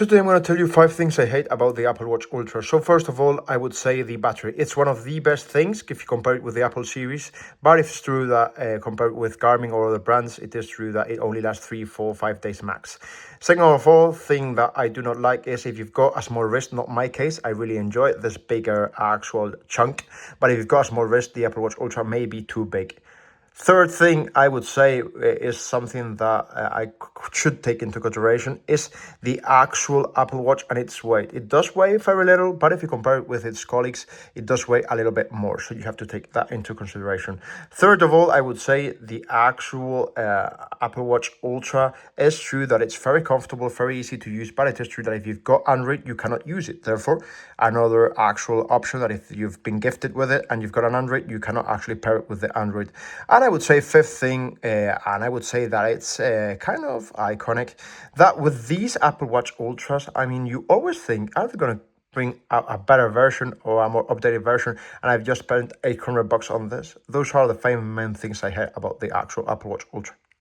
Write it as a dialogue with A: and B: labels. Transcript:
A: So today I'm going to tell you 5 things I hate about the Apple Watch Ultra. So first of all, I would say the battery. It's one of the best things if you compare it with the Apple series. But it's true that compared with Garmin or other brands, it is true that it only lasts 3, 4, 5 days max. Second of all, thing that I do not like is if you've got a small wrist, not my case, I really enjoy this bigger actual chunk. But if you've got a small wrist, the Apple Watch Ultra may be too big. Third thing I would say is something that should take into consideration is the actual Apple Watch and its weight. It does weigh very little, but if you compare it with its colleagues, it does weigh a little bit more. So you have to take that into consideration. Third of all, I would say the actual Apple Watch Ultra is true that it's very comfortable, very easy to use, but it is true that if you've got Android, you cannot use it. Therefore, another actual option that if you've been gifted with it and you've got an Android, you cannot actually pair it with the Android. And I would say fifth thing, and I would say that it's kind of iconic, that with these Apple Watch Ultras, I mean, you always think, are they going to bring out a better version or a more updated version? And I've just spent $800 on this. Those are the 5 main things I hate about the actual Apple Watch Ultra.